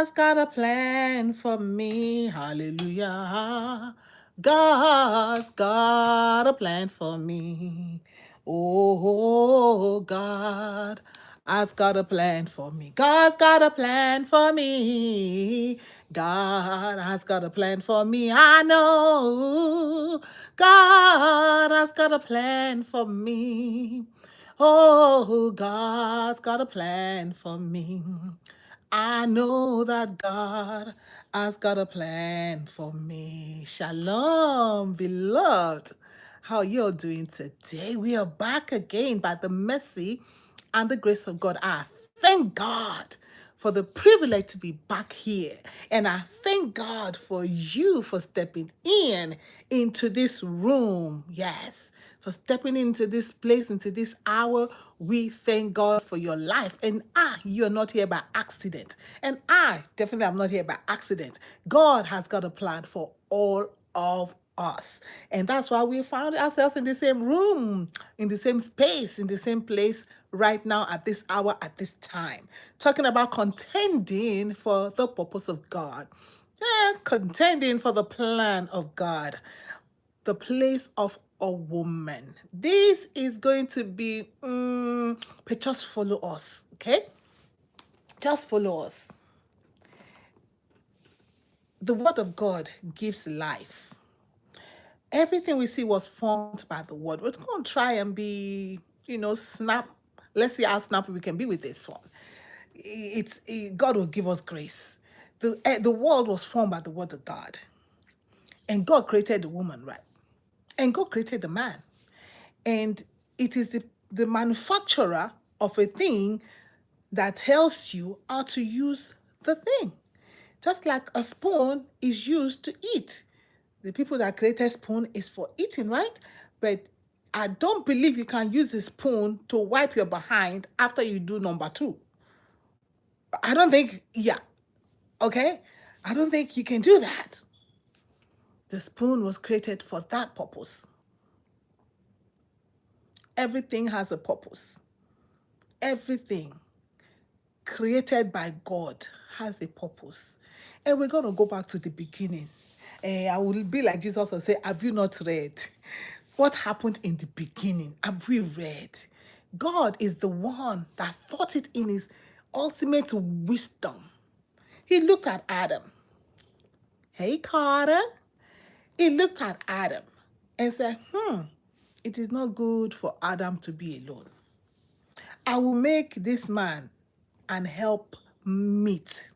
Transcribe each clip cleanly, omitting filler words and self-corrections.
God's got a plan for me. Hallelujah. God's got a plan for me. Oh, God has got a plan for me. God's got a plan for me. God has got a plan for me. I know God has got a plan for me. Oh, God's got a plan for me. I know that God has got a plan for me. Shalom, beloved. How you're doing today? We are back again by the mercy and the grace of God. I thank God for the privilege to be back here. And I thank God for you for stepping into this room. Yes, for stepping into this place, into this hour. We thank God for your life. And you're not here by accident. And I definitely am not here by accident. God has got a plan for all of us. And that's why we found ourselves in the same room, in the same space, in the same place right now at this hour, at this time, talking about contending for the purpose of God. Contending for the plan of God, the place of a woman. This is going to be, but just follow us, okay? Just follow us. The word of God gives life. Everything we see was formed by the word. We're going to try and be, snap. Let's see how snappy we can be with this one. God will give us grace. The world was formed by the word of God. And God created the woman, right? And God created the man. And it is the manufacturer of a thing that tells you how to use the thing. Just like a spoon is used to eat. The people that created spoon is for eating, right? But I don't believe you can use the spoon to wipe your behind after you do number 2. I don't think, okay? I don't think you can do that. The spoon was created for that purpose. Everything has a purpose. Everything created by God has a purpose. And we're going to go back to the beginning. I will be like Jesus and say, have you not read? What happened in the beginning? Have we read? God is the one that thought it in his ultimate wisdom. He looked at Adam. Hey, Carter. He looked at Adam and said, it is not good for Adam to be alone. I will make this man and help meet.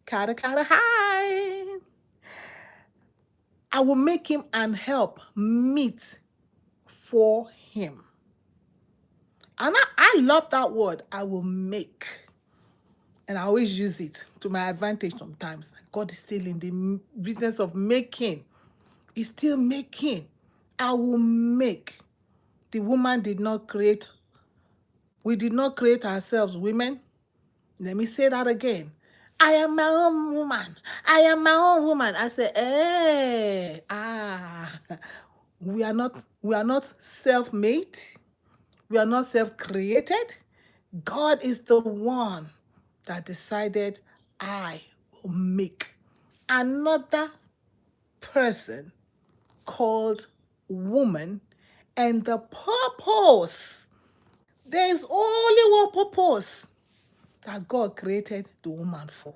Carter, hi. I will make him and help meet for him. And I love that word, I will make. And I always use it to my advantage sometimes. God is still in the business of making. He's still making. I will make. The woman did not create. We did not create ourselves, women. Let me say that again. I am my own woman. I am my own woman. I say, we are not self-made. We are not self-created. God is the one that decided I will make another person called woman, and the purpose, there is only one purpose that God created the woman for,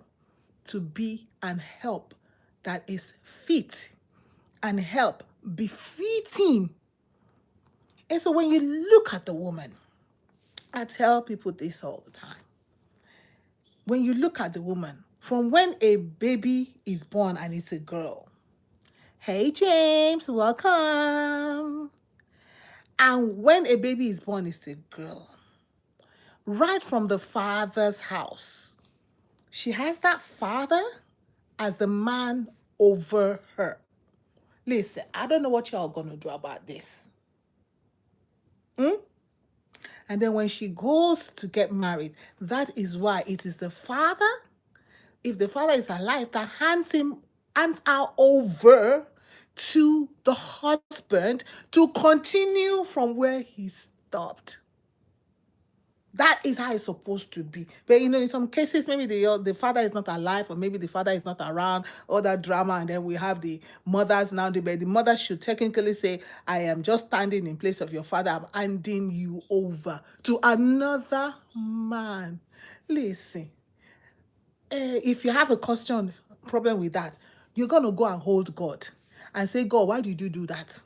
to be an help that is fit and help befitting. And so when you look at the woman, I tell people this all the time. When you look at the woman, from when a baby is born and it's a girl, hey James, welcome. And when a baby is born, it's a girl. Right from the father's house, she has that father as the man over her. Listen, I don't know what y'all going to do about this. And then when she goes to get married, that is why it is the father, if the father is alive, that hands her over to the husband to continue from where he stopped. That is how it's supposed to be. But in some cases, maybe the father is not alive, or maybe the father is not around, all that drama, and then we have the mothers now. But the mother should technically say, I am just standing in place of your father. I'm handing you over to another man. Listen, if you have a problem with that, you're going to go and hold God and say, God, why did you do that?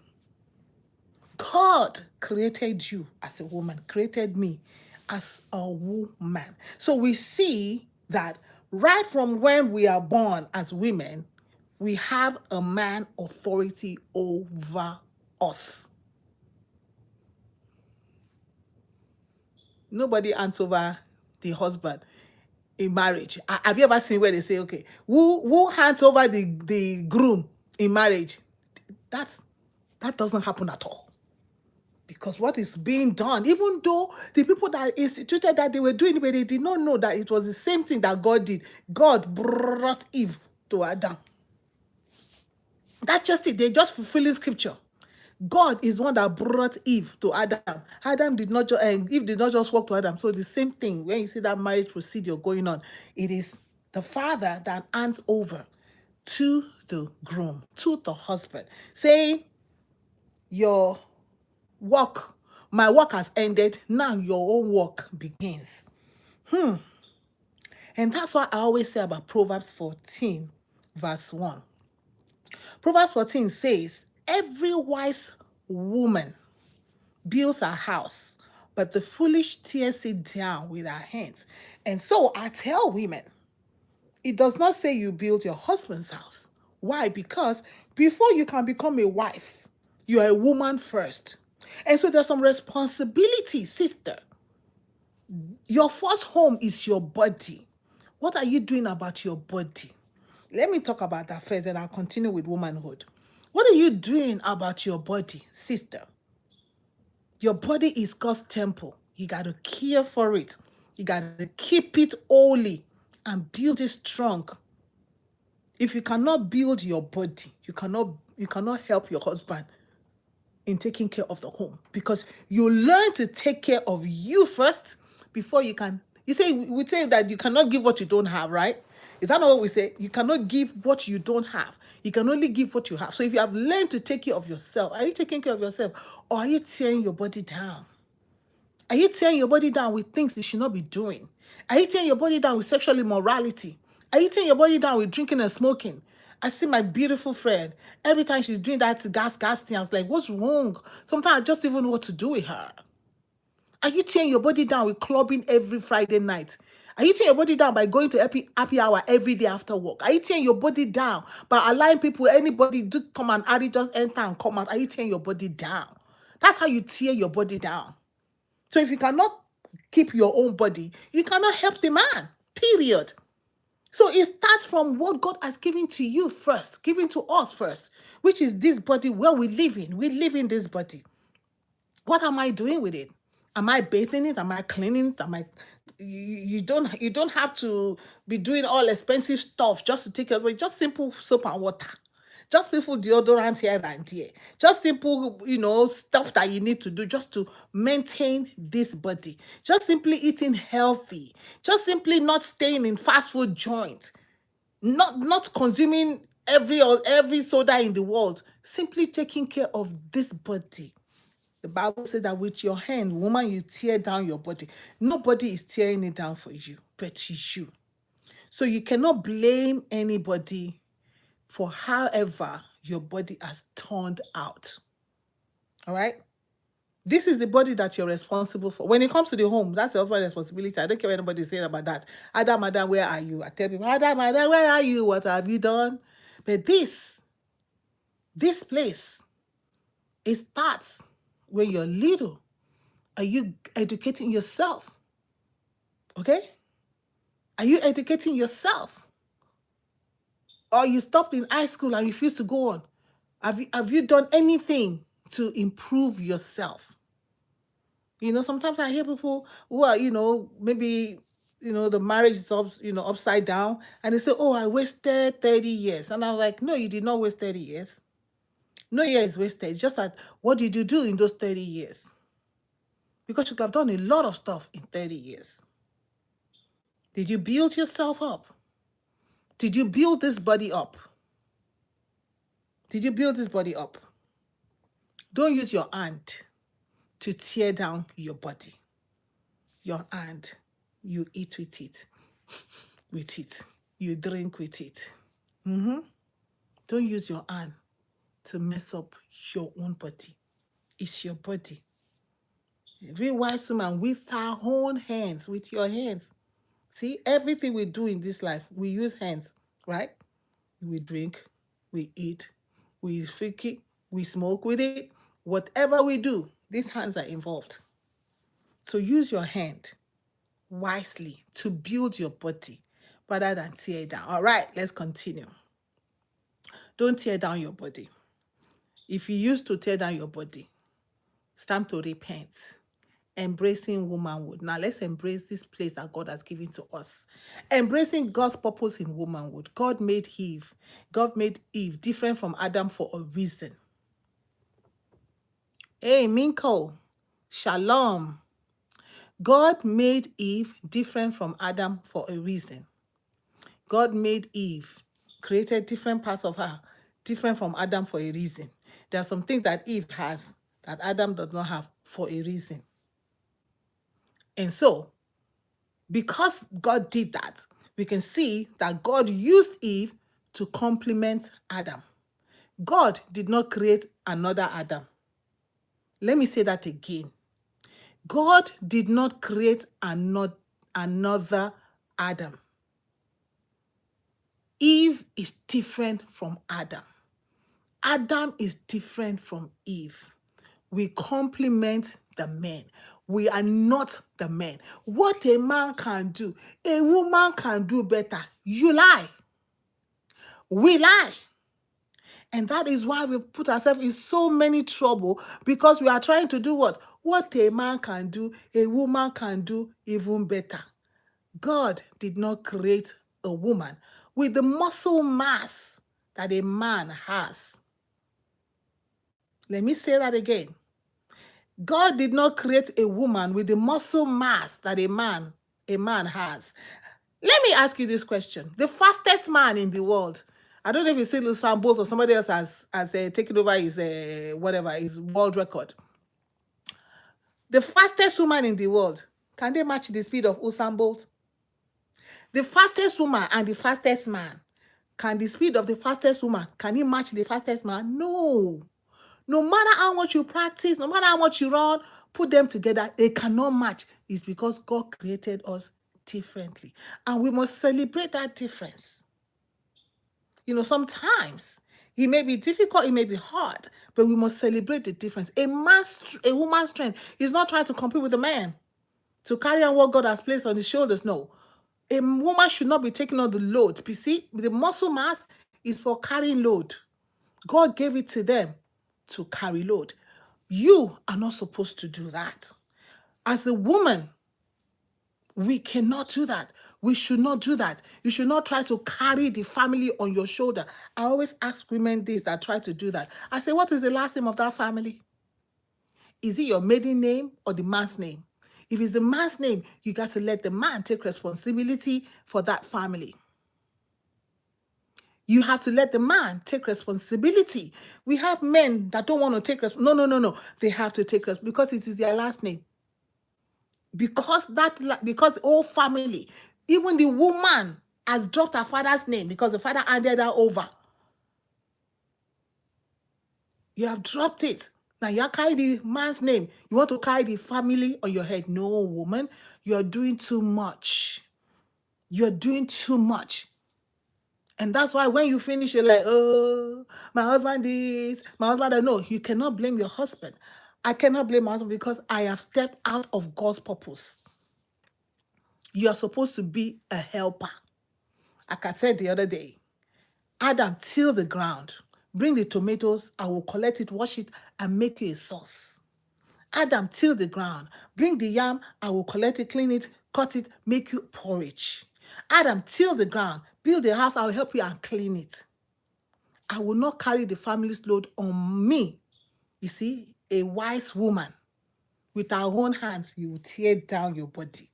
God created you as a woman, created me as a woman. So we see that right from when we are born as women, we have a man authority over us. Nobody hands over the husband in marriage. Have you ever seen where they say, okay, who hands over the groom in marriage? That doesn't happen at all. Because what is being done, even though the people that instituted that they were doing it, but they did not know that it was the same thing that God did. God brought Eve to Adam. That's just it. They're just fulfilling scripture. God is one that brought Eve to Adam. Eve did not just walk to Adam. So the same thing, when you see that marriage procedure going on, it is the father that hands over to the groom, to the husband, saying, my work has ended. Now your own work begins. And that's what I always say about Proverbs 14, verse 1. Proverbs 14 says, every wise woman builds a house, but the foolish tears it down with her hands. And so I tell women, it does not say you build your husband's house. Why? Because before you can become a wife, you are a woman first. And so there's some responsibility, sister. Your first home is your body. What are you doing about your body? Let me talk about that first, and I'll continue with womanhood. What are you doing about your body, sister? Your body is God's temple. You got to care for it. You got to keep it holy and build it strong. If you cannot build your body, you cannot help your husband in taking care of the home, because you learn to take care of you first before you can. We say that you cannot give what you don't have, right? Is that not what we say? You cannot give what you don't have. You can only give what you have. So if you have learned to take care of yourself, are you taking care of yourself, or are you tearing your body down? Are you tearing your body down with things you should not be doing? Are you tearing your body down with sexual immorality? Are you tearing your body down with drinking and smoking? I see my beautiful friend. Every time she's doing that gas thing, I was like, what's wrong? Sometimes I just even know what to do with her. Are you tearing your body down with clubbing every Friday night? Are you tearing your body down by going to happy hour every day after work? Are you tearing your body down by allowing anybody to come and just enter and come out? Are you tearing your body down? That's how you tear your body down. So if you cannot keep your own body, you cannot help the man, period. So it starts from what God has given to you first, given to us first, which is this body where we live in. We live in this body. What am I doing with it? Am I bathing it? Am I cleaning it? You don't have to be doing all expensive stuff just to take care of it. Just simple soap and water. Just simple deodorant here and there. Just simple, stuff that you need to do just to maintain this body. Just simply eating healthy. Just simply not staying in fast food joints. Not consuming every soda in the world. Simply taking care of this body. The Bible says that with your hand, woman, you tear down your body. Nobody is tearing it down for you, but you. So you cannot blame anybody for however your body has turned out. All right? This is the body that you're responsible for. When it comes to the home, that's your husband's responsibility. I don't care what anybody is saying about that. Adam, where are you? I tell people, Adam, where are you? What have you done? But this place, it starts when you're little. Are you educating yourself? Okay? Are you educating yourself? Or you stopped in high school and refused to go on? Have you done anything to improve yourself? Sometimes I hear people who are, maybe, the marriage is upside down, and they say, oh, I wasted 30 years. And I'm like, no, you did not waste 30 years. No year is wasted. It's just that, what did you do in those 30 years? because you could have done a lot of stuff in 30 years. Did you build yourself up? Did you build this body up? Did you build this body up? Don't use your hand to tear down your body. Your hand, you eat with it. You drink with it. Don't use your hand to mess up your own body. It's your body. Every wise woman with her own hands, with your hands. See, everything we do in this life, we use hands, right? We drink, we eat, we fiki, we smoke with it. Whatever we do, these hands are involved. So use your hand wisely to build your body rather than tear it down. All right, let's continue. Don't tear down your body. If you used to tear down your body, it's time to repent. Embracing womanhood. Now let's embrace this place that God has given to us. Embracing God's purpose in womanhood. God made Eve different from Adam for a reason. Hey, Minko. Shalom. God made Eve different from Adam for a reason. God made Eve, created different parts of her, different from Adam for a reason. There are some things that Eve has that Adam does not have for a reason. And so, because God did that, we can see that God used Eve to complement Adam. God did not create another Adam. Let me say that again. God did not create another Adam. Eve is different from Adam. Adam is different from Eve. We complement the men. We are not the men. What a man can do, a woman can do better. You lie. We lie. And that is why we put ourselves in so many trouble, because we are trying to do what? What a man can do, a woman can do even better. God did not create a woman with the muscle mass that a man has. Let me say that again. God did not create a woman with the muscle mass that a man has. Let me ask you this question. The fastest man in the world, I don't know if you see Usain Bolt or somebody else has taken over his his world record. The fastest woman in the world, can they match the speed of Usain Bolt? The fastest woman and the fastest man, can the speed of the fastest woman, can he match the fastest man? No. No matter how much you practice, no matter how much you run, put them together, they cannot match. It's because God created us differently. And we must celebrate that difference. You know, sometimes it may be difficult, it may be hard, but we must celebrate the difference. A woman's strength is not trying to compete with a man to carry on what God has placed on his shoulders. No. A woman should not be taking on the load. You see, the muscle mass is for carrying load. God gave it to them to carry load. You are not supposed to do that. As a woman, we cannot do that. We should not do that. You should not try to carry the family on your shoulder. I always ask women this that try to do that. I say, what is the last name of that family? Is it your maiden name or the man's name? If it's the man's name, you got to let the man take responsibility for that family. You have to let the man take responsibility. We have men that don't want to take responsibility. No. They have to take responsibility because it is their last name. Because the whole family, even the woman has dropped her father's name because the father handed her over. You have dropped it. Now you are carrying the man's name. You want to carry the family on your head. No, woman, you're doing too much. You're doing too much. And that's why when you finish, you're like, oh, my husband is, my husband, I know. You cannot blame your husband. I cannot blame my husband because I have stepped out of God's purpose. You are supposed to be a helper. Like I said the other day, Adam, till the ground. Bring the tomatoes, I will collect it, wash it, and make you a sauce. Adam, till the ground. Bring the yam, I will collect it, clean it, cut it, make you porridge. Adam, till the ground. Build a house, I'll help you and clean it. I will not carry the family's load on me. You see, a wise woman with our own hands, you will tear down your body.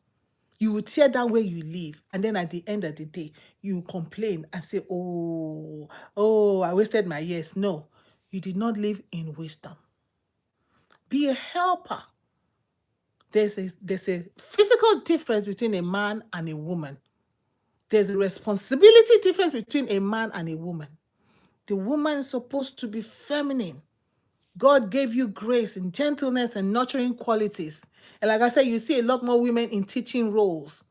You will tear down where you live. And then at the end of the day, you complain and say, oh, I wasted my years. No, you did not live in wisdom. Be a helper. There's a physical difference between a man and a woman. There's a responsibility difference between a man and a woman. The woman is supposed to be feminine. God gave you grace and gentleness and nurturing qualities. And like I said, you see a lot more women in teaching roles,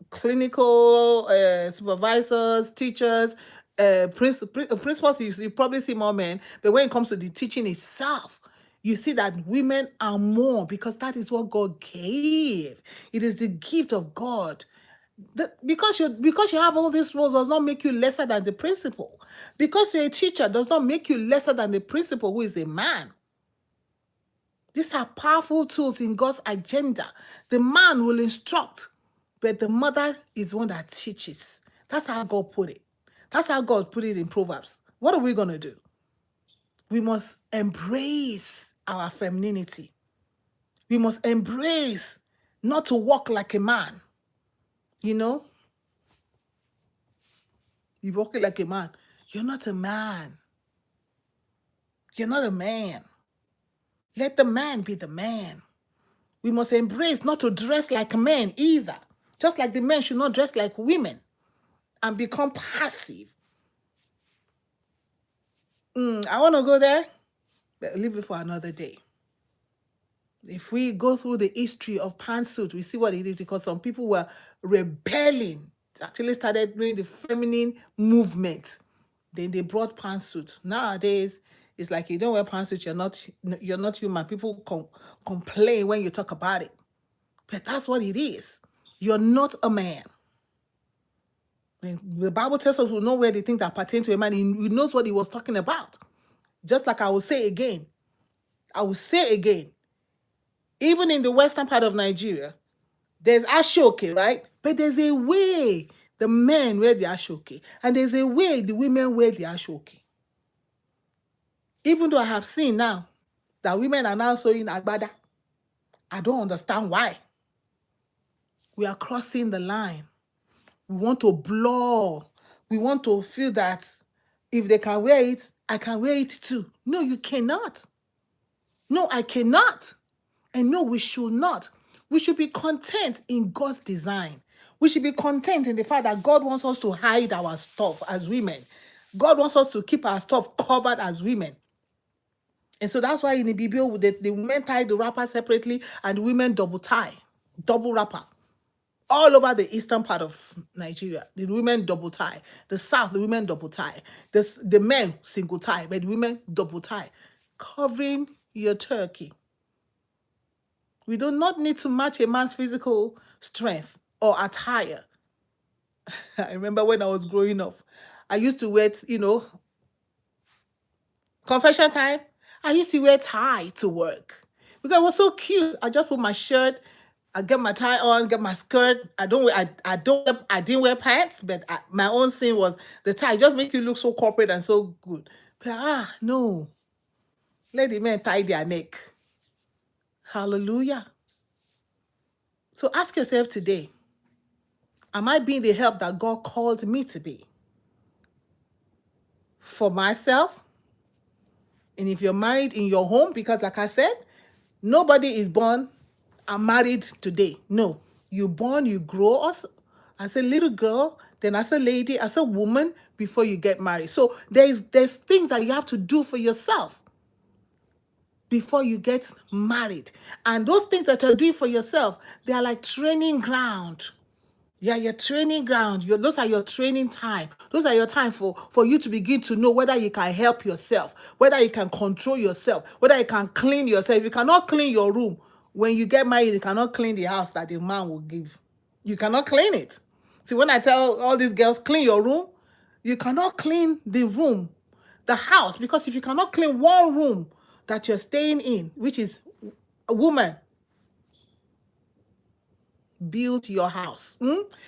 clinical supervisors, teachers, principals. You probably see more men. But when it comes to the teaching itself, you see that women are more, because that is what God gave. It is the gift of God. Because you have all these roles does not make you lesser than the principal. Because you're a teacher does not make you lesser than the principal, who is a man. These are powerful tools in God's agenda. The man will instruct, but the mother is one that teaches. That's how God put it. That's how God put it in Proverbs. What are we going to do? We must embrace our femininity. We must embrace not to walk like a man. You walk like a man. You're not a man. You're not a man. Let the man be the man. We must embrace not to dress like men either. Just like the men should not dress like women and become passive. I want to go there, but leave it for another day. If we go through the history of pantsuit, we see what it is, because some people were rebelling. It actually started doing the feminine movement. Then they brought pantsuit. Nowadays, it's like you don't wear pantsuit, you're not human. People complain when you talk about it. But that's what it is. You're not a man. And the Bible tells us we know where the things that pertain to a man. He knows what he was talking about. Just like I will say again, even in the western part of Nigeria, there's ashoke, right? But there's a way the men wear the ashoke, and there's a way the women wear the ashoke. Even though I have seen now that women are now sewing agbada, I don't understand why. We are crossing the line. We want to blur. We want to feel that if they can wear it, I can wear it too. No, you cannot. No, I cannot. And no, we should not. We should be content in God's design. We should be content in the fact that God wants us to hide our stuff as women. God wants us to keep our stuff covered as women. And so that's why in the BBO, the women tie the wrapper separately and the women double wrapper. All over the eastern part of Nigeria, the women double tie. The south, the women double tie. The men single tie, but the women double tie. Covering your turkey. We do not need to match a man's physical strength or attire. I remember when I was growing up, I used to wear, confession time, I used to wear tie to work because it was so cute. I just put my shirt, I get my tie on, get my skirt. I didn't wear pants, but my own sin was the tie. Just make you look so corporate and so good. But no, let the men tie their neck. Hallelujah. So ask yourself today, am I being the help that God called me to be? For myself? And if you're married in your home, because like I said, nobody is born and married today. No, you're born, you grow as a little girl, then as a lady, as a woman, before you get married. So there's things that you have to do for yourself before you get married. And those things that you're doing for yourself, they are like training ground. Yeah, your training ground. Those are your training time. Those are your time for you to begin to know whether you can help yourself, whether you can control yourself, whether you can clean yourself. If you cannot clean your room, when you get married, you cannot clean the house that the man will give. You cannot clean it. See, when I tell all these girls, clean your room, you cannot clean the room, the house, because if you cannot clean one room that you're staying in, which is a woman, build your house.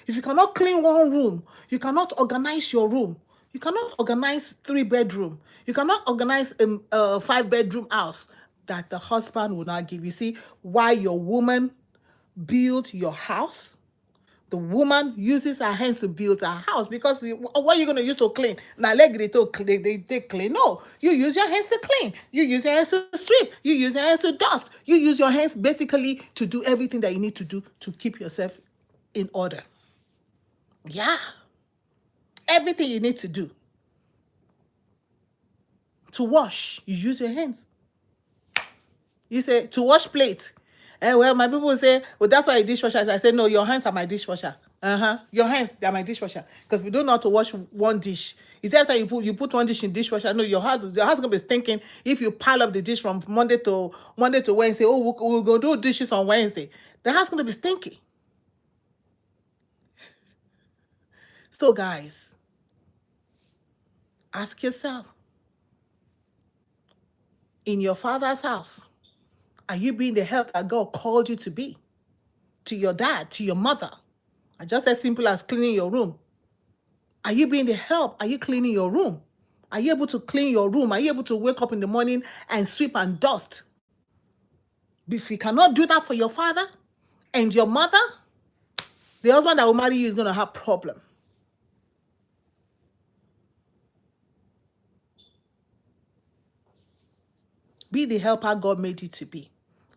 If you cannot clean one room, you cannot organize your room. You cannot organize 3-bedroom. You cannot organize a 5-bedroom house. that the husband will not give. You see, why your woman build your house? The woman uses her hands to build her house, because what are you going to use to clean? Now, they clean. No, you use your hands to clean. You use your hands to sweep. You use your hands to dust. You use your hands basically to do everything that you need to do to keep yourself in order. Yeah. Everything you need to do. To wash, you use your hands. You say, to wash plates. Well, my people say, well, that's why a dishwasher is. I say, no, your hands are my dishwasher. Your hands, they are my dishwasher. Because if you don't know how to wash one dish, it's after you put one dish in dishwasher. No, your house gonna be stinking if you pile up the dish from Monday to Wednesday. Oh, we'll go do dishes on Wednesday. The house gonna be stinky. So, guys, ask yourself, in your father's house, are you being the help that God called you to be? To your dad, to your mother? Just as simple as cleaning your room. Are you being the help? Are you cleaning your room? Are you able to clean your room? Are you able to wake up in the morning and sweep and dust? If you cannot do that for your father and your mother, the husband that will marry you is going to have a problem. Be the helper God made you to be.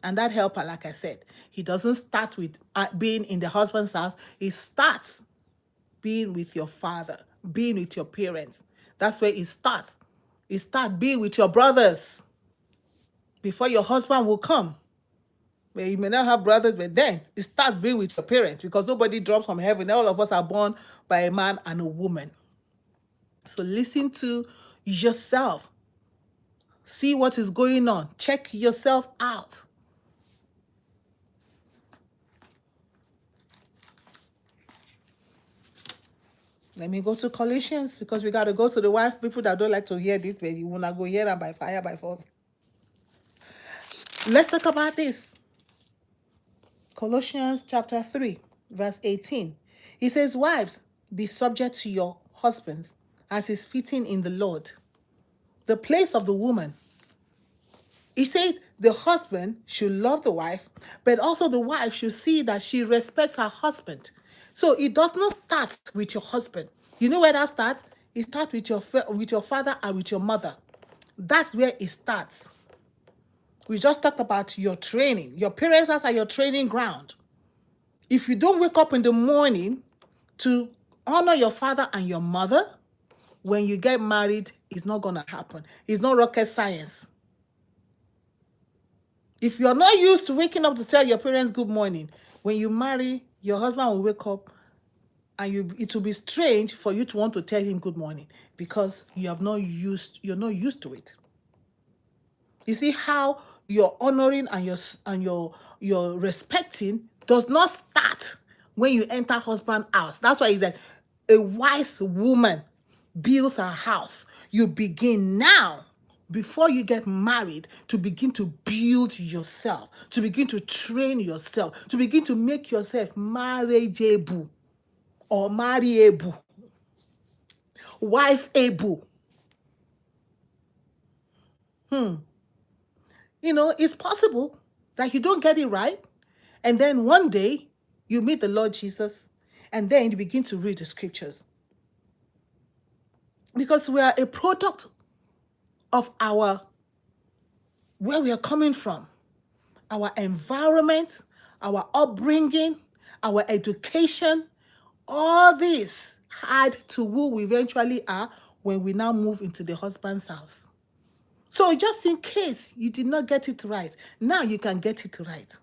And that helper, like I said, he doesn't start with being in the husband's house. He starts being with your father, being with your parents. That's where it starts. It starts being with your brothers before your husband will come. Well, you may not have brothers, but then it starts being with your parents, because nobody drops from heaven. All of us are born by a man and a woman. So listen to yourself. See what is going on. Check yourself out. Let me go to Colossians, because we got to go to the wife. People that don't like to hear this, but you want to go hear them by fire, by force. Let's talk about this. Colossians chapter 3, verse 18. He says, wives, be subject to your husbands as is fitting in the Lord. The place of the woman. He said the husband should love the wife, but also the wife should see that she respects her husband. So it does not start with your husband. You know where that starts? It starts with your father and with your mother. That's where it starts. We just talked about your training. Your parents' house are your training ground. If you don't wake up in the morning to honor your father and your mother, when you get married, it's not going to happen. It's not rocket science. If you're not used to waking up to tell your parents good morning, when you marry, your husband will wake up and it will be strange for you to want to tell him good morning, because you're not used to it. You see how your honoring and your respecting does not start when you enter husband's house. That's why it's like a wise woman builds her house. You begin now, before you get married, to begin to build yourself, to begin to train yourself, to begin to make yourself marriageable or marryable, wife-able. It's possible that you don't get it right, and then one day you meet the Lord Jesus, and then you begin to read the scriptures. Because we are a product of where we are coming from, our environment, our upbringing, our education. All this add to who we eventually are when we now move into the husband's house. So just in case you did not get it right, now you can get it right.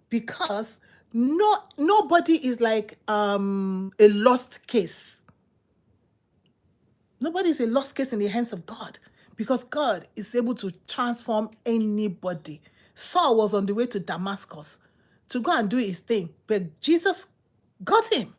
Because nobody is like a lost case. Nobody is a lost case in the hands of God, because God is able to transform anybody. Saul was on the way to Damascus to go and do his thing, but Jesus got him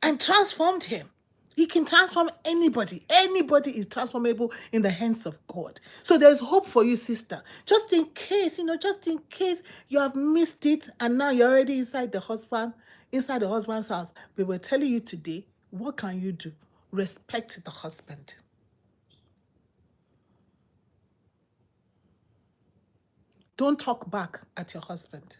and transformed him. He can transform anybody. Anybody is transformable in the hands of God. So there's hope for you, sister. Just in case you have missed it and now you're already inside the husband's house. We were telling you today, what can you do? Respect the husband. Don't talk back at your husband.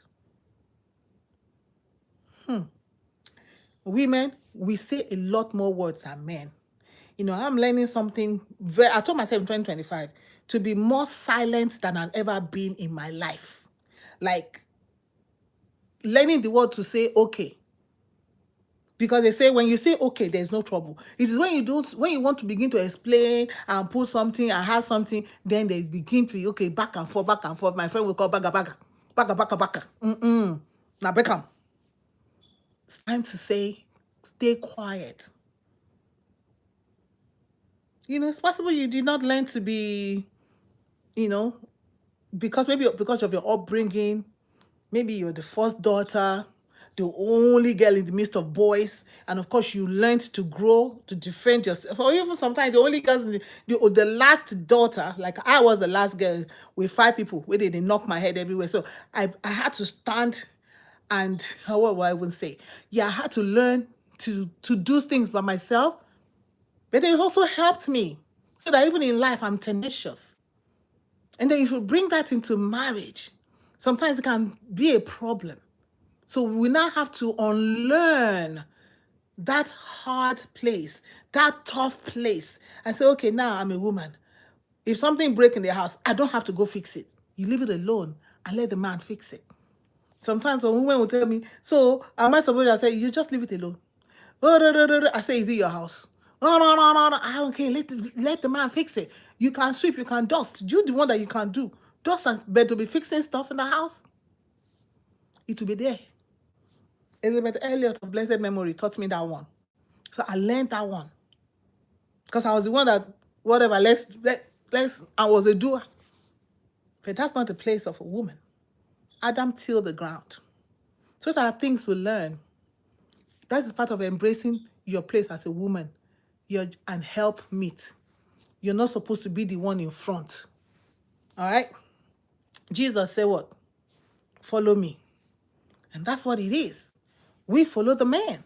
Women, we say a lot more words than men. I'm learning something I told myself in 2025 to be more silent than I've ever been in my life. Like learning the word to say okay. Because they say when you say okay, there's no trouble. It is when you want to begin to explain and put something and have something, then they begin to be okay, back and forth, back and forth. My friend will call baga baga. Baga baga baga. Now Beckham. It's time to say, stay quiet. It's possible you did not learn to be, because of your upbringing, maybe you're the first daughter, the only girl in the midst of boys, and of course you learned to grow, to defend yourself. Or even sometimes the only girls, the last daughter, like I was the last girl with 5 people, where they knock my head everywhere. So I had to stand and, what will I even say? Yeah, I had to learn to do things by myself, but it also helped me so that even in life I'm tenacious. And then if you bring that into marriage, sometimes it can be a problem. So we now have to unlearn that hard place, that tough place, and say, okay, now I'm a woman. If something breaks in the house, I don't have to go fix it. You leave it alone and let the man fix it. Sometimes a woman will tell me, so am I supposed to say, you just leave it alone? I say, is it your house? No, no, no, no, no. I don't care. Let the man fix it. You can sweep, you can dust. Do the one that you can do. Dust and bed to be fixing stuff in the house. It will be there. Elizabeth Elliot of blessed memory taught me that one. So I learned that one. Because I was the one that, whatever, I was a doer. But that's not the place of a woman. Adam tilled the ground. So there are things we learn. That is part of embracing your place as a woman. And help meet. You're not supposed to be the one in front. All right? Jesus said what? Follow me. And that's what it is. We follow the man.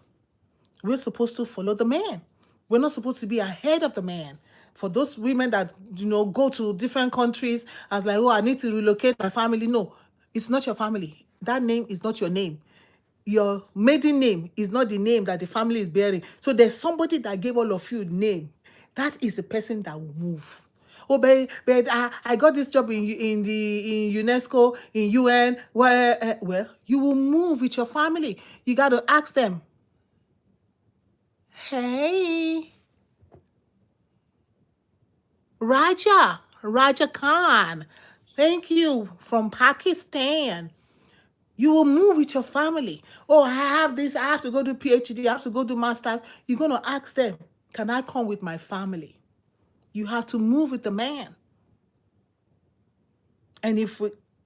We're supposed to follow the man. We're not supposed to be ahead of the man. For those women that, go to different countries as like, oh, I need to relocate my family. No, it's not your family. That name is not your name. Your maiden name is not the name that the family is bearing. So there's somebody that gave all of you a name. That is the person that will move. Oh, but I got this job in UNESCO, in UN, where, well, you will move with your family. You got to ask them, hey, Raja Khan, thank you, from Pakistan. You will move with your family. Oh, I have this, I have to go do PhD, I have to go do masters. You're going to ask them, can I come with my family? You have to move with the man. And if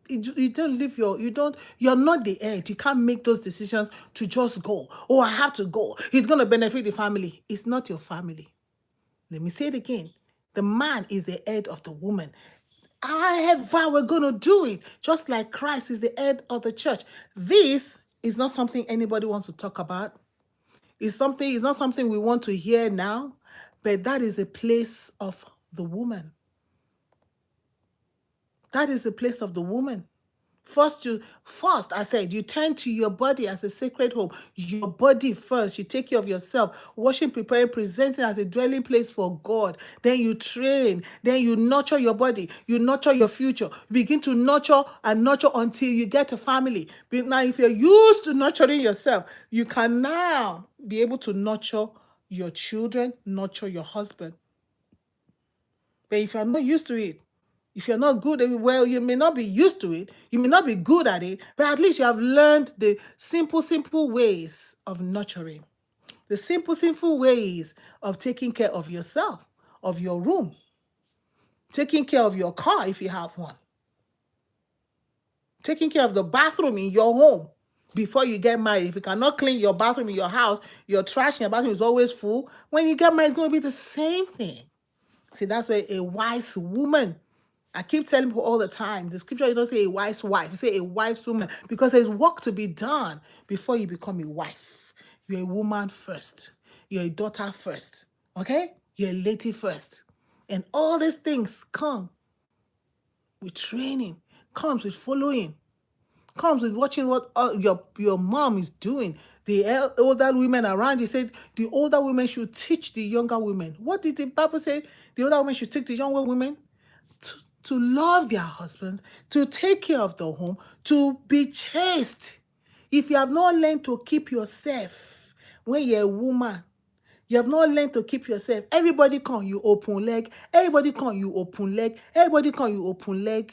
you don't live you're not the head. You can't make those decisions to just go. Oh, I have to go. He's going to benefit the family. It's not your family. Let me say it again. The man is the head of the woman. However, we're going to do it, just like Christ is the head of the church. This is not something anybody wants to talk about. It's not something we want to hear now, but that is the place of the woman. That is the place of the woman. First, I said, you turn to your body as a sacred home. Your body first. You take care of yourself. Washing, preparing, presenting as a dwelling place for God. Then you train. Then you nurture your body. You nurture your future. You begin to nurture and nurture until you get a family. But now, if you're used to nurturing yourself, you can now be able to nurture your children, nurture your husband. But if you're not used to it, if you're not good at it, well, you may not be used to it, you may not be good at it, but at least you have learned the simple ways of nurturing, the simple ways of taking care of yourself, of your room, taking care of your car if you have one, taking care of the bathroom in your home before you get married. If you cannot clean your bathroom in your house, your trash in your bathroom is always full. When you get married, it's going to be the same thing. See, that's where a wise woman, I keep telling people all the time, the scripture doesn't say a wise wife, it say a wise woman, because there's work to be done before you become a wife. You're a woman first. You're a daughter first. Okay? You're a lady first. And all these things come with training, comes with following, comes with watching what your mom is doing. The older women around you said the older women should teach the younger women. What did the Bible say? The older women should teach the younger women to love their husbands, to take care of the home, to be chaste. If you have not learned to keep yourself when you're a woman, you have not learned to keep yourself. Everybody come, you open leg. Everybody come, you open leg. Everybody come, you open leg.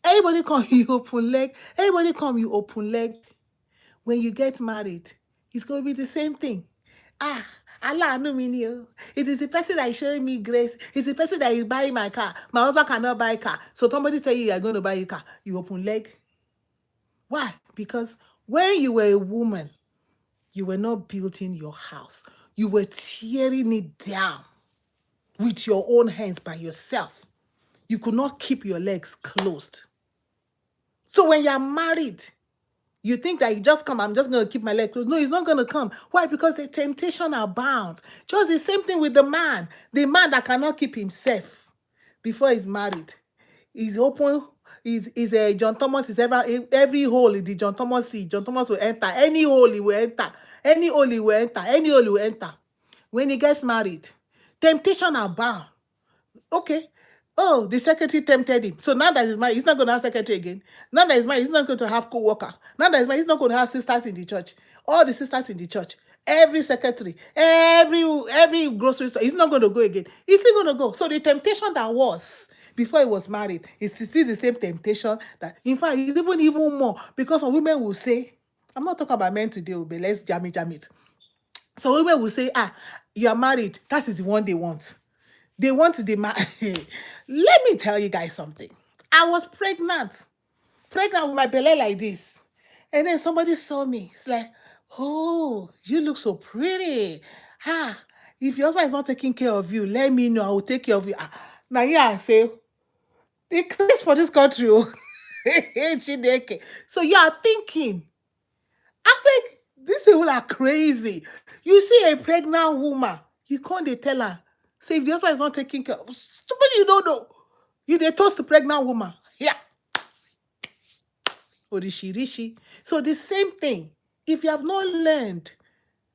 Everybody come, you open leg. Everybody come, you open leg. When you get married, it's going to be the same thing. Allah no me o. It is the person that is showing me grace. It's the person that is buying my car. My husband cannot buy a car. So somebody tell you are going to buy a car. You open leg. Why? Because when you were a woman, you were not building your house. You were tearing it down with your own hands by yourself. You could not keep your legs closed. So when you're married, you think that you just come, I'm just going to keep my leg closed. No, it's not going to come. Why? Because the temptation abounds. Just the same thing with the man. The man that cannot keep himself before he's married. He's open. Is a John Thomas is every hole in the John Thomas see. John Thomas will enter. Any hole he will enter. Any hole he will enter. Any hole he will enter. When he gets married, temptation abound. Okay. Oh, the secretary tempted him. So now that he's married, he's not going to have secretary again. Now that he's married, he's not going to have co-worker. Now that he's married, he's not going to have sisters in the church. All the sisters in the church, every secretary, every grocery store, he's not going to go again. He's still going to go. So the temptation that was before he was married is still the same temptation that, in fact, it's even more. Because some women will say, I'm not talking about men today, but let's jam it. So women will say, you are married. That is the one they want. They want the man. Let me tell you guys something. I was pregnant with my belly like this. And then somebody saw me. It's like, oh, you look so pretty. If your husband is not taking care of you, let me know. I will take care of you. Now, yeah, I say, the craze for this country. So you are thinking, I think these people are crazy. You see a pregnant woman, you can't tell her. Say if the husband is not taking care of somebody you don't know, you they toast the pregnant woman. Yeah. Rishi. So the same thing. If you have not learned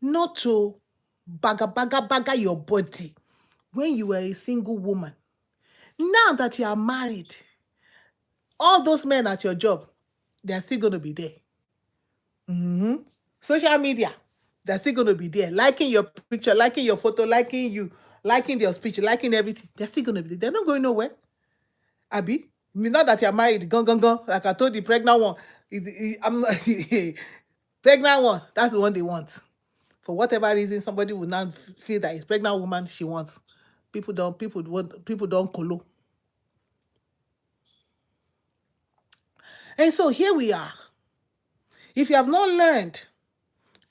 not to baga your body when you were a single woman, now that you are married, all those men at your job, they're still going to be there. Social media, they're still going to be there, liking your picture, liking your photo, liking you, liking their speech, liking everything. They're still going to be there. They're not going nowhere. Abi, not that you're married, gone. Like I told the pregnant one, I'm not pregnant one. That's the one they want. For whatever reason, somebody will now feel that it's pregnant woman she wants. People don't colo. And so here we are. If you have not learned,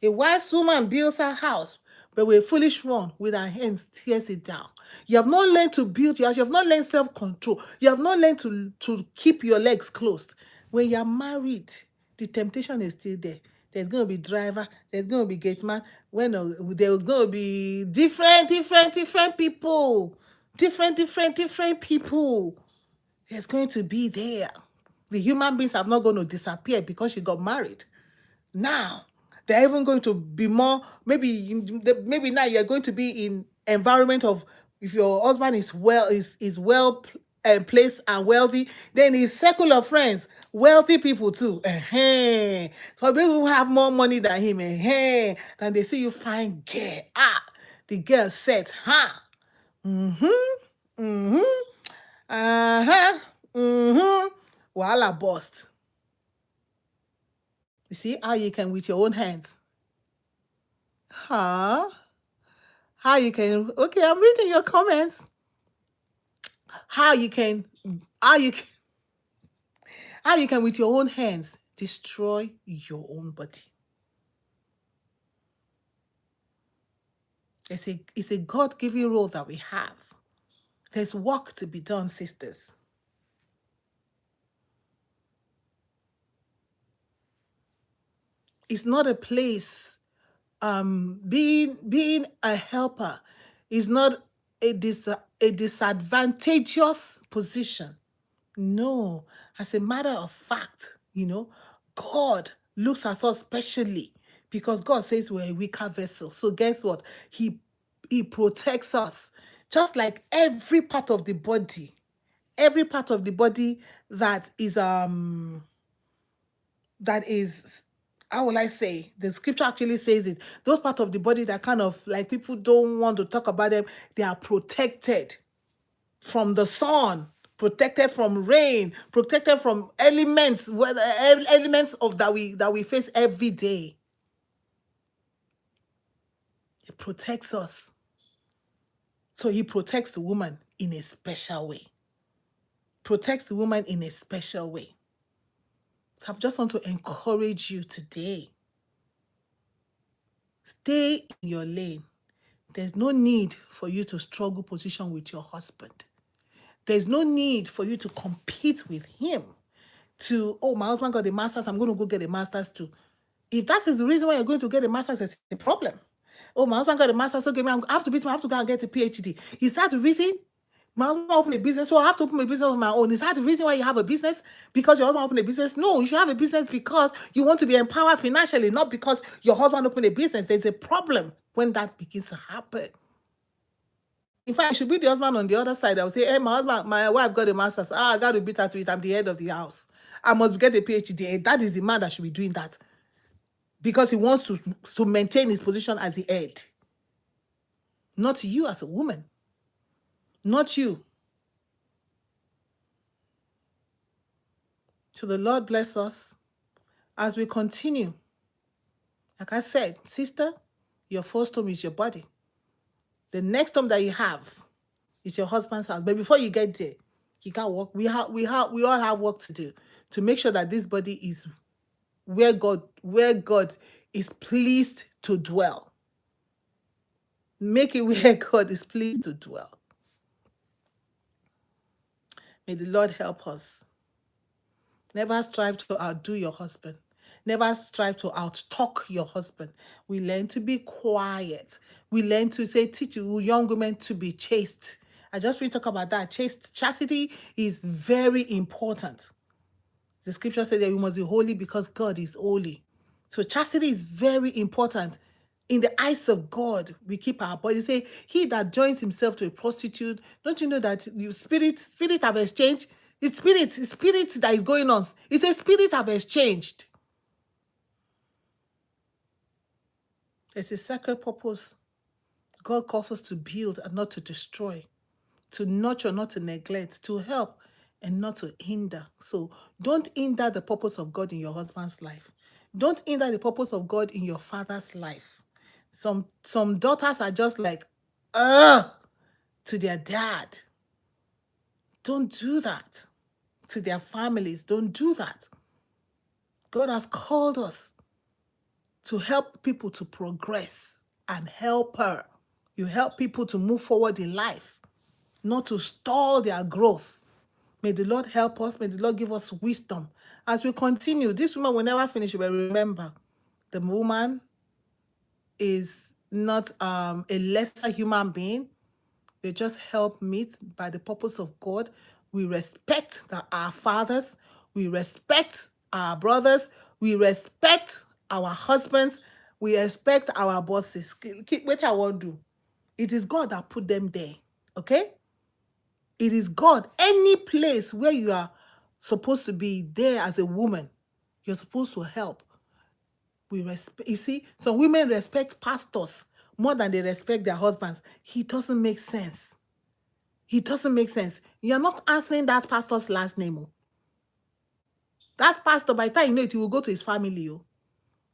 a wise woman builds her house, but with a foolish one, with her hands, tears it down. You have not learned to build your house. You have not learned self-control. You have not learned to keep your legs closed. When you're married, the temptation is still there. There's going to be driver. There's going to be gate man. There's going to be different people. Different people. There's going to be there. The human beings are not going to disappear because she got married. Now, they're even going to be more, maybe now you're going to be in environment of, if your husband is well placed and wealthy, then his circle of friends, wealthy people too. So people who have more money than him, and they see you fine girl. The girl said, Wahala bust. You see how you can with your own hands. How you can, okay, I'm reading your comments. How you can with your own hands destroy your own body. It's a God-given role that we have. There's work to be done, sisters. It's not a place. Being a helper is not a disadvantageous position. No, as a matter of fact, God looks at us specially because God says we're a weaker vessel. So guess what? He protects us. Just like every part of the body, that is how will I say? The scripture actually says it. Those parts of the body that kind of like people don't want to talk about them, they are protected from the sun, protected from rain, protected from elements, elements of that we face every day. It protects us. So he protects the woman in a special way. Protects the woman in a special way. So I just want to encourage you today. Stay in your lane. There's no need for you to struggle position with your husband. There's no need for you to compete with him. My husband got a master's, I'm going to go get a master's too. If that is the reason why you're going to get a master's, it's a problem. My husband got a master's, okay, I have to go and get a PhD. Is that the reason? My husband opened a business, so I have to open a business on my own. Is that the reason why you have a business? Because your husband opened a business? No, you should have a business because you want to be empowered financially, not because your husband opened a business. There's a problem when that begins to happen. In fact, it should be the husband on the other side. I will say, hey, my wife got a master's. I got to beat her to it. I'm the head of the house. I must get a PhD. That is the man that should be doing that. Because he wants to maintain his position as the head. Not you as a woman. Not you. So the Lord bless us as we continue. Like I said, sister, your first home is your body. The next home that you have is your husband's house. But before you get there, you can't work. We all have work to do to make sure that this body is where God is pleased to dwell. Make it where God is pleased to dwell. May the Lord help us. Never strive to outdo your husband. Never strive to out-talk your husband. We learn to be quiet. We learn to teach you young women to be chaste. I just want to talk about that. Chastity is very important. The scripture says that we must be holy because God is holy. So chastity is very important. In the eyes of God, we keep our body. Say, he that joins himself to a prostitute, don't you know that you spirit have exchanged? It's spirit that is going on. It's a spirit have exchanged. It's a sacred purpose. God calls us to build and not to destroy, to nurture, not to neglect, to help and not to hinder. So don't hinder the purpose of God in your husband's life. Don't hinder the purpose of God in your father's life. Some daughters are just like, to their dad. Don't do that. To their families, don't do that. God has called us to help people to progress and help her. You help people to move forward in life, not to stall their growth. May the Lord help us. May the Lord give us wisdom. As we continue, this woman will never finish, but remember, the woman is not a lesser human being. We're just help meet by the purpose of God. We respect our fathers. We respect our brothers. We respect our husbands. We respect our bosses. Wait, I want to do. It is God that put them there. Okay? It is God. Any place where you are supposed to be there as a woman, you're supposed to help. We respect. You see, some women respect pastors more than they respect their husbands. It doesn't make sense. It doesn't make sense. You're not answering that pastor's last name. That pastor, by the time you know it, he will go to his family.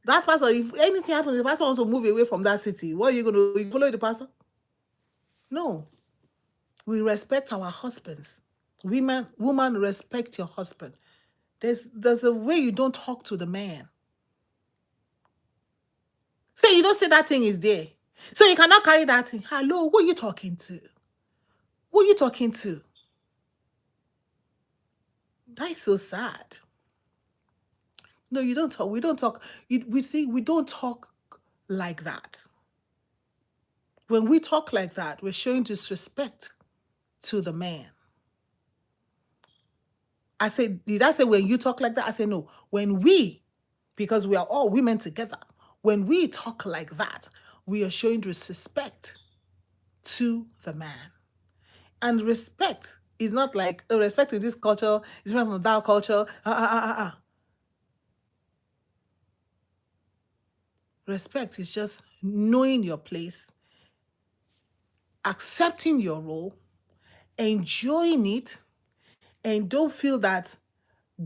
That pastor, if anything happens, the pastor wants to move away from that city, what are you going to do? You follow the pastor? No. We respect our husbands. Woman, respect your husband. There's a way you don't talk to the man. Say you don't say that thing is there. So you cannot carry that thing. Hello, who are you talking to? Who are you talking to? That is so sad. No, you don't talk. We don't talk. We don't talk like that. When we talk like that, we're showing disrespect. to the man. I said, did I say when you talk like that? I said, no. When we, because we are all women together, when we talk like that, we are showing disrespect to the man. And respect is not like, respect in this culture is different from that culture. Respect is just knowing your place, accepting your role, enjoying it, and don't feel that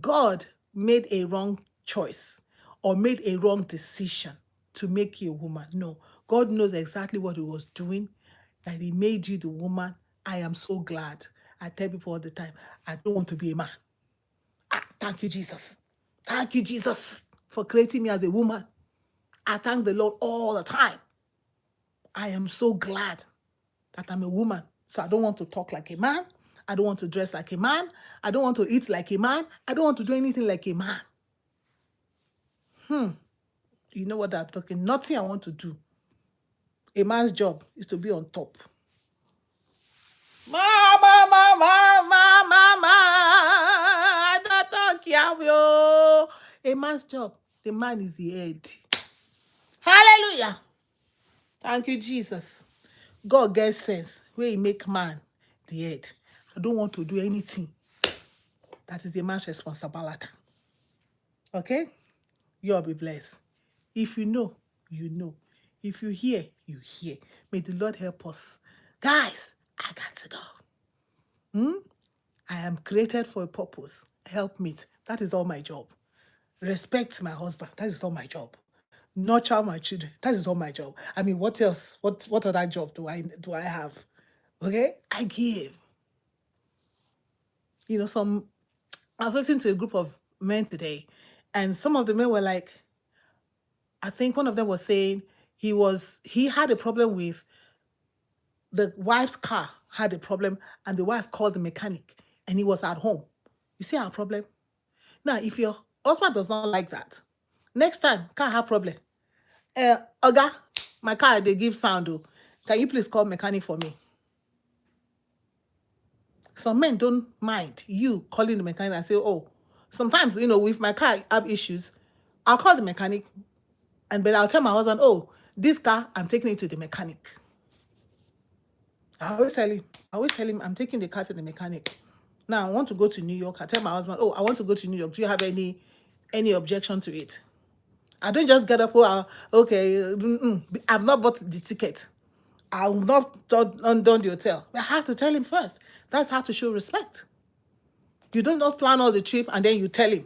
God made a wrong choice or made a wrong decision to make you a woman. No, God knows exactly what he was doing, that he made you the woman. I am so glad. I tell people all the time, I don't want to be a man. Thank you, Jesus. Thank you, Jesus, for creating me as a woman. I thank the Lord all the time. I am so glad that I'm a woman. So I don't want to talk like a man. I don't want to dress like a man. I don't want to eat like a man. I don't want to do anything like a man. You know what I'm talking? Nothing I want to do. A man's job is to be on top. Mama, mama, mama, mama, don't talk yabio. A man's job, the man is the head. Hallelujah. Thank you, Jesus. God gets sense where he make man the head. I don't want to do anything. That is the man's responsibility. Okay? You'll be blessed. If you know, you know. If you hear, you hear. May the Lord help us. Guys, I got to go. I am created for a purpose. Help me. That is all my job. Respect my husband. That is all my job. Nurture my children. That is all my job. I mean, what else? What other job do I have? Okay? I give. You know, I was listening to a group of men today, and some of the men were like, I think one of them was saying he had a problem with the wife's car had a problem, and the wife called the mechanic, and he was at home. You see our problem? Now, if your husband does not like that, next time car have problem, Oga, my car they give sound. Oh, can you please call mechanic for me? Some men don't mind you calling the mechanic and say, oh, sometimes, if my car have issues, I'll call the mechanic, but I'll tell my husband, oh, this car, I'm taking it to the mechanic. I always tell him, I'm taking the car to the mechanic. Now, I want to go to New York. I tell my husband, oh, I want to go to New York. Do you have any objection to it? I don't just get up, okay, I've not bought the ticket. I will not done the hotel. I have to tell him first. That's how to show respect. You don't just plan all the trip and then you tell him.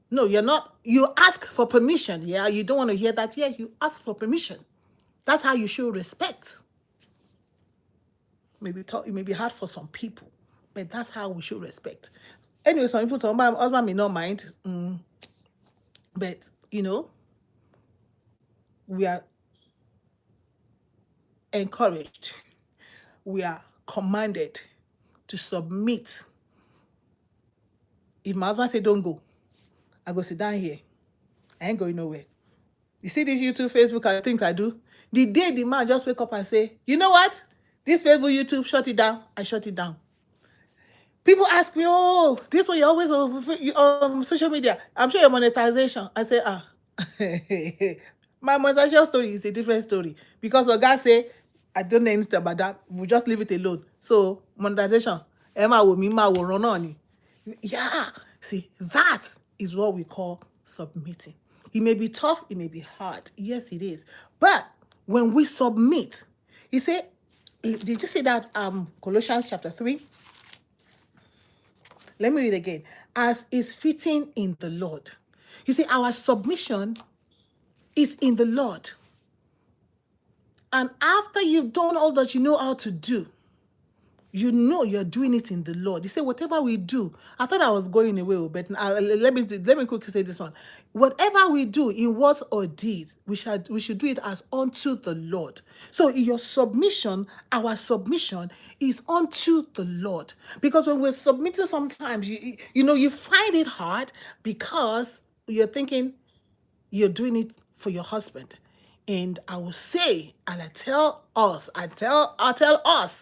No, you're not. You ask for permission. Yeah, you don't want to hear that. Yeah, you ask for permission. That's how you show respect. It may be hard for some people, but that's how we show respect. Anyway, some people, my husband may not mind, but we are encouraged, we are commanded to submit. If my husband say don't go, I go sit down here. I ain't going nowhere. You see this YouTube, Facebook, I think I do. The day the man just wake up and say, you know what? This Facebook, YouTube, shut it down. I shut it down. People ask me, oh, this one you're always on social media. I'm sure your monetization. I say, my monetization story is a different story. Because a guy say, I don't know anything about that. We'll just leave it alone. So, monetization. Emma will run on. Yeah. See, that is what we call submitting. It may be tough. It may be hard. Yes, it is. But when we submit, he said, did you see that Colossians chapter 3? Let me read again. As is fitting in the Lord. You see, our submission is in the Lord. And after you've done all that you know how to do, you know you're doing it in the Lord. You say, whatever we do, I thought I was going away, but let me quickly say this one. Whatever we do in words or deeds, we should do it as unto the Lord. So in your submission, our submission is unto the Lord. Because when we're submitting, sometimes you find it hard because you're thinking you're doing it for your husband. And I will say, and I tell us,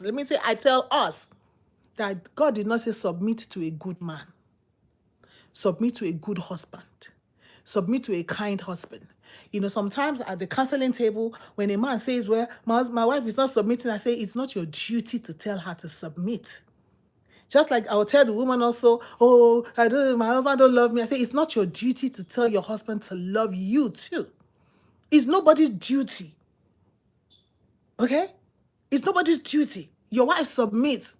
let me say, I tell us, that God did not say submit to a good man. Submit to a good husband. Submit to a kind husband. Sometimes at the counseling table, when a man says, well, my wife is not submitting, I say, it's not your duty to tell her to submit. Just like I will tell the woman also, oh, my husband don't love me. I say, it's not your duty to tell your husband to love you too. It's nobody's duty. Okay? It's nobody's duty. Your wife submits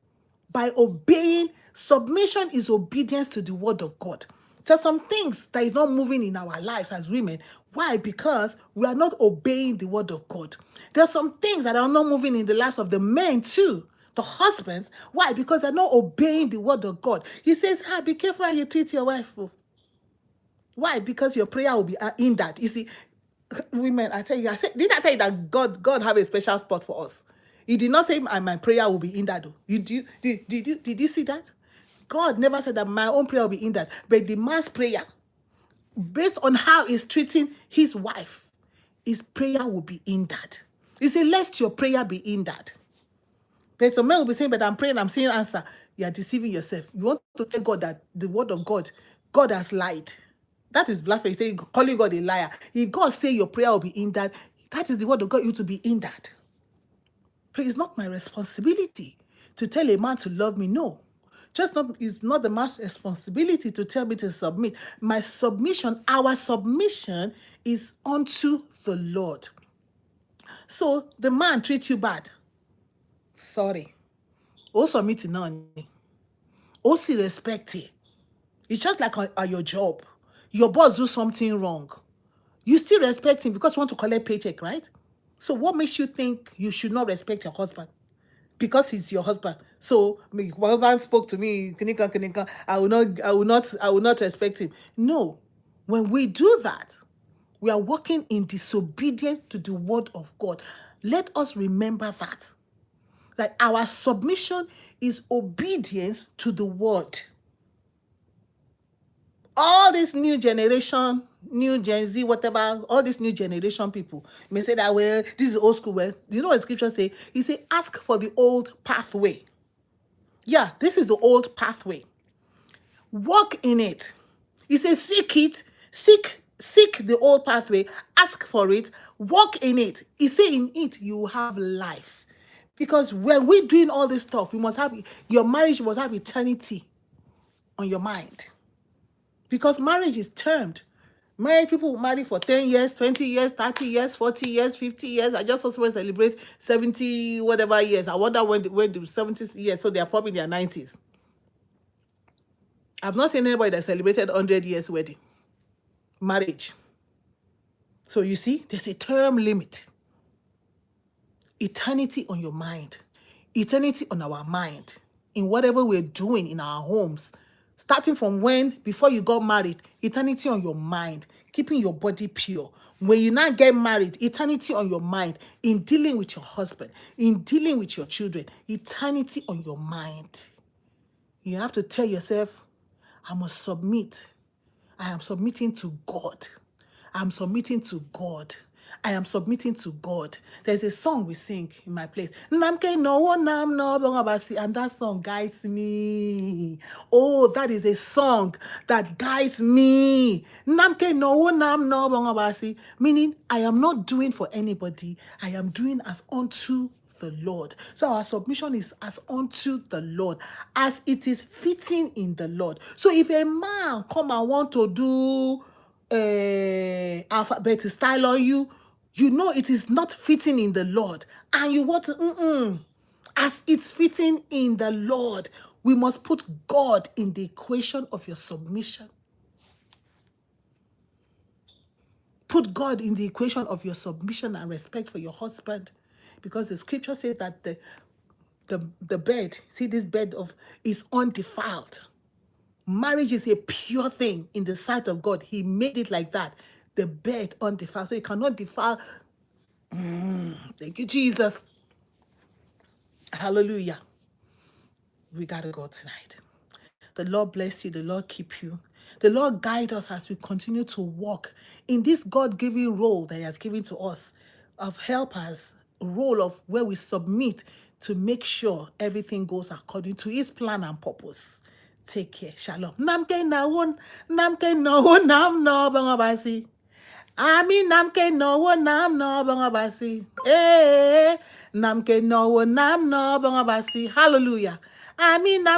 by obeying. Submission is obedience to the word of God. There's some things that is not moving in our lives as women. Why? Because we are not obeying the word of God. There's some things that are not moving in the lives of the men too, the husbands. Why? Because they're not obeying the word of God. He says, be careful how you treat your wife. Why? Because your prayer will be in that. You see, women, did I tell you that God have a special spot for us? He did not say my prayer will be in that. Did you see that? God never said that my own prayer will be in that. But the man's prayer, based on how he's treating his wife, his prayer will be in that. He said, lest your prayer be in that. There's some men will be saying, but I'm praying, I'm seeing answer. You are deceiving yourself. You want to tell God that the word of God has lied. That is blasphemy. Calling God a liar. If God say your prayer will be in that, that is the word of God, you to be in that. But it's not my responsibility to tell a man to love me. No. It's not the man's responsibility to tell me to submit. My submission, our submission is unto the Lord. So the man treats you bad. Sorry. Also submit to none. Also respect it. It's just like at your job. Your boss do something wrong. You still respect him because you want to collect paycheck, right? So what makes you think you should not respect your husband? Because he's your husband. So my husband spoke to me, I will not respect him. No. When we do that, we are walking in disobedience to the word of God. Let us remember that our submission is obedience to the word. All this new generation, new Gen Z, whatever, all these new generation people may say that, well, this is old school. Well, you know what scripture say? He say, ask for the old pathway. Yeah, this is the old pathway. Walk in it. He says, seek it, seek the old pathway, ask for it, walk in it. He say, in it you have life. Because when we're doing all this stuff, your marriage must have eternity on your mind. Because marriage is termed. Married people marry for 10 years, 20 years, 30 years, 40 years, 50 years. I just also celebrate 70 whatever years. I wonder when the 70 years, so they are probably in their 90s. I've not seen anybody that celebrated 100 years wedding. Marriage. So you see, there's a term limit. Eternity on your mind. Eternity on our mind. In whatever we're doing in our homes. Starting from before you got married, eternity on your mind, keeping your body pure. When you now get married, eternity on your mind, in dealing with your husband, in dealing with your children, eternity on your mind. You have to tell yourself, I must submit. I am submitting to God. I'm submitting to God. I am submitting to God. There's a song we sing in my place. And that song guides me. Oh, that is a song that guides me. Meaning, I am not doing for anybody. I am doing as unto the Lord. So our submission is as unto the Lord, as it is fitting in the Lord. So if a man come and want to do alphabet style on you, you know it is not fitting in the Lord, and you want to as it's fitting in the Lord. We must put God in the equation of your submission. Put God in the equation of your submission and respect for your husband, because the scripture says that the bed, see, this bed is undefiled. Marriage is a pure thing in the sight of God. He made it like that. The bed undefiled. So you cannot defile. Thank you, Jesus. Hallelujah. We got to go tonight. The Lord bless you. The Lord keep you. The Lord guide us as we continue to walk in this God-given role that He has given to us of helpers, role of where we submit to make sure everything goes according to his plan and purpose. Take care. Shalom. Namke na won, namke no won, nam no bangabasi. Ami namke no won, nam no bangabasi. Eh, namke no won, nam no bangabasi. Hallelujah. Ami nam